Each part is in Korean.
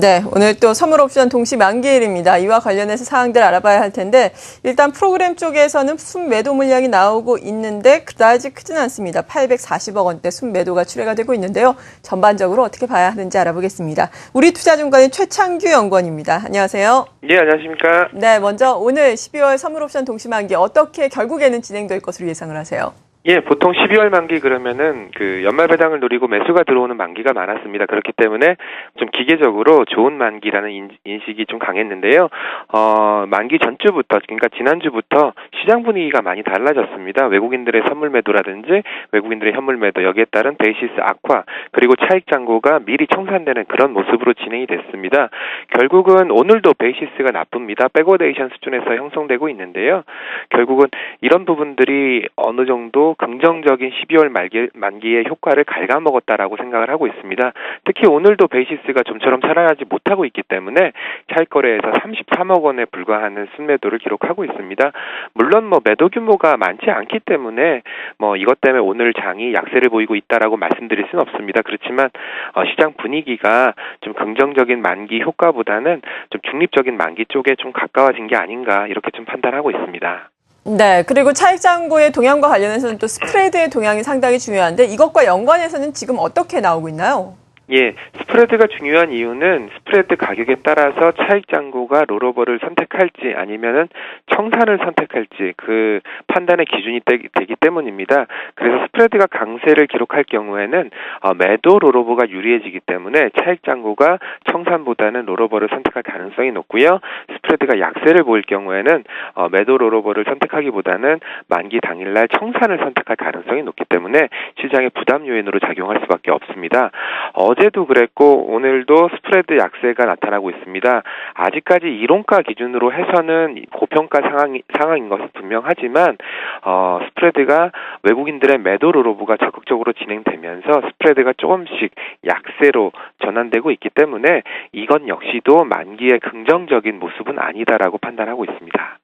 네, 오늘 또 선물옵션 동시 만기일입니다. 이와 관련해서 사항들 알아봐야 할 텐데 일단 프로그램 쪽에서는 순매도 물량이 나오고 있는데 그다지 크진 않습니다. 840억 원대 순매도가 출회가 되고 있는데요. 전반적으로 어떻게 봐야 하는지 알아보겠습니다. 우리투자증권의 최창규 연구원입니다. 안녕하세요. 네, 안녕하십니까. 네, 먼저 오늘 12월 선물옵션 동시 만기 어떻게 결국에는 진행될 것으로 예상을 하세요? 예, 보통 12월 만기 그러면은 연말 배당을 노리고 매수가 들어오는 만기가 많았습니다. 그렇기 때문에 좀 기계적으로 좋은 만기라는 인식이 좀 강했는데요. 만기 전주부터, 그러니까 지난주부터 시장 분위기가 많이 달라졌습니다. 외국인들의 선물 매도라든지 외국인들의 현물 매도, 여기에 따른 베이시스 악화, 그리고 차익 잔고가 미리 청산되는 그런 모습으로 진행이 됐습니다. 결국은 오늘도 베이시스가 나쁩니다. 백워데이션 수준에서 형성되고 있는데요. 결국은 이런 부분들이 어느 정도 긍정적인 12월 만기의 효과를 갉아먹었다라고 생각을 하고 있습니다. 특히 오늘도 베이시스가 좀처럼 살아나지 못하고 있기 때문에 차익 거래에서 33억 원에 불과하는 순매도를 기록하고 있습니다. 물론 매도 규모가 많지 않기 때문에 이것 때문에 오늘 장이 약세를 보이고 있다라고 말씀드릴 수는 없습니다. 그렇지만 시장 분위기가 좀 긍정적인 만기 효과보다는 좀 중립적인 만기 쪽에 좀 가까워진 게 아닌가 이렇게 좀 판단하고 있습니다. 네, 그리고 차익 잔고의 동향과 관련해서는 또 스프레드의 동향이 상당히 중요한데 이것과 연관해서는 지금 어떻게 나오고 있나요? 예, 스프레드가 중요한 이유는 스프레드 가격에 따라서 차익 잔고가 롤오버를 선택할지 아니면은 청산을 선택할지 그 판단의 기준이 되기 때문입니다. 그래서 스프레드가 강세를 기록할 경우에는 매도 롤오버가 유리해지기 때문에 차익 잔고가 청산보다는 롤오버를 선택할 가능성이 높고요. 스프레드가 약세를 보일 경우에는 매도 롤오버를 선택하기보다는 만기 당일날 청산을 선택할 가능성이 높기 때문에 시장의 부담 요인으로 작용할 수밖에 없습니다. 어제도 그랬고 오늘도 스프레드 약세가 나타나고 있습니다. 아직까지 이론가 기준으로 해서는 고평가 상황인 것은 분명하지만 스프레드가 외국인들의 매도 롤오버가 적극적으로 진행되면서 스프레드가 조금씩 약세로 전환되고 있기 때문에 이건 역시도 만기의 긍정적인 모습은 아니다라고 판단하고 있습니다.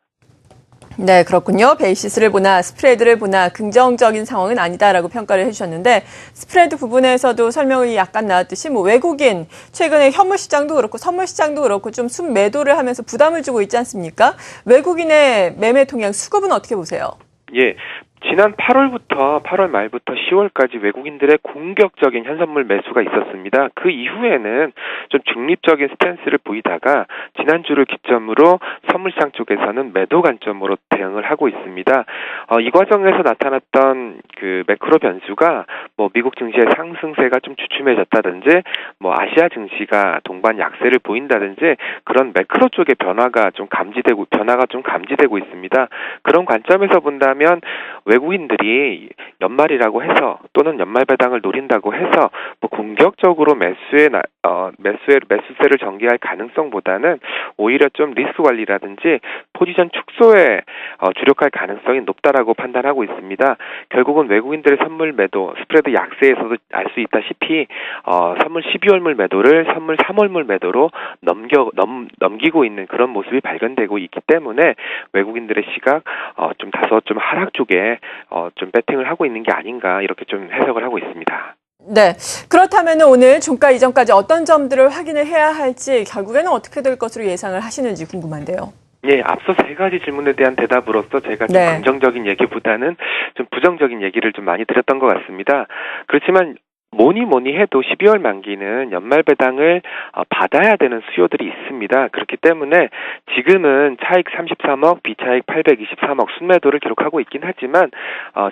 네, 그렇군요. 베이시스를 보나 스프레드를 보나 긍정적인 상황은 아니다라고 평가를 해주셨는데 스프레드 부분에서도 설명이 약간 나왔듯이 외국인 최근에 현물 시장도 그렇고 선물 시장도 그렇고 좀 순매도를 하면서 부담을 주고 있지 않습니까? 외국인의 매매 동향 수급은 어떻게 보세요? 예. 지난 8월 말부터 10월까지 외국인들의 공격적인 현선물 매수가 있었습니다. 그 이후에는 좀 중립적인 스탠스를 보이다가 지난주를 기점으로 선물시장 쪽에서는 매도 관점으로 대응을 하고 있습니다. 이 과정에서 나타났던 그 매크로 변수가 미국 증시의 상승세가 좀 주춤해졌다든지 아시아 증시가 동반 약세를 보인다든지 그런 매크로 쪽의 변화가 좀 감지되고 있습니다. 그런 관점에서 본다면 외국인들이 연말이라고 해서 또는 연말 배당을 노린다고 해서 공격적으로 매수세를 전개할 가능성보다는 오히려 좀 리스크 관리라든지 포지션 축소에 주력할 가능성이 높다라고 판단하고 있습니다. 결국은 외국인들의 선물 매도, 스프레드 약세에서도 알 수 있다시피 선물 12월물 매도를 선물 3월물 매도로 넘기고 있는 그런 모습이 발견되고 있기 때문에 외국인들의 시각 좀 다소 좀 하락 쪽에 좀 배팅을 하고 있는 게 아닌가 이렇게 좀 해석을 하고 있습니다. 네, 그렇다면 오늘 종가 이전까지 어떤 점들을 확인을 해야 할지 결국에는 어떻게 될 것으로 예상을 하시는지 궁금한데요. 예, 앞서 세 가지 질문에 대한 대답으로서 제가 좀 긍정적인 얘기보다는 좀 부정적인 얘기를 좀 많이 드렸던 것 같습니다. 그렇지만 뭐니 해도 12월 만기는 연말 배당을 받아야 되는 수요들이 있습니다. 그렇기 때문에 지금은 차익 33억, 비차익 823억 순매도를 기록하고 있긴 하지만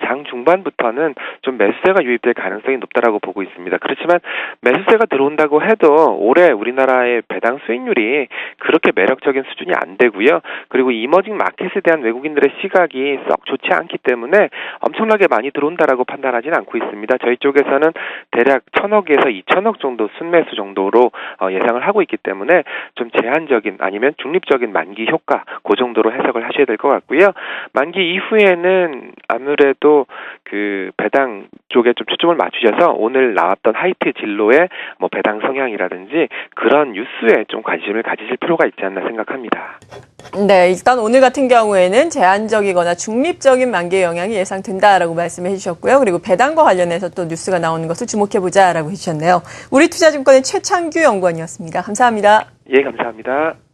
장 중반부터는 좀 매수세가 유입될 가능성이 높다라고 보고 있습니다. 그렇지만 매수세가 들어온다고 해도 올해 우리나라의 배당 수익률이 그렇게 매력적인 수준이 안 되고요. 그리고 이머징 마켓에 대한 외국인들의 시각이 썩 좋지 않기 때문에 엄청나게 많이 들어온다라고 판단하지는 않고 있습니다. 저희 쪽에서는 대략 1,000억에서 2,000억 정도 순매수 정도로 예상을 하고 있기 때문에 좀 제한적인 아니면 중립적인 중립적인 만기 효과 그 정도로 해석을 하셔야 될 것 같고요. 만기 이후에는 아무래도 그 배당 쪽에 좀 초점을 맞추셔서 오늘 나왔던 하이트 진로의 뭐 배당 성향이라든지 그런 뉴스에 좀 관심을 가지실 필요가 있지 않나 생각합니다. 네, 일단 오늘 같은 경우에는 제한적이거나 중립적인 만기의 영향이 예상된다라고 말씀해 주셨고요. 그리고 배당과 관련해서 또 뉴스가 나오는 것을 주목해보자라고 해주셨네요. 우리투자증권의 최창규 연구원이었습니다. 감사합니다. 예, 감사합니다.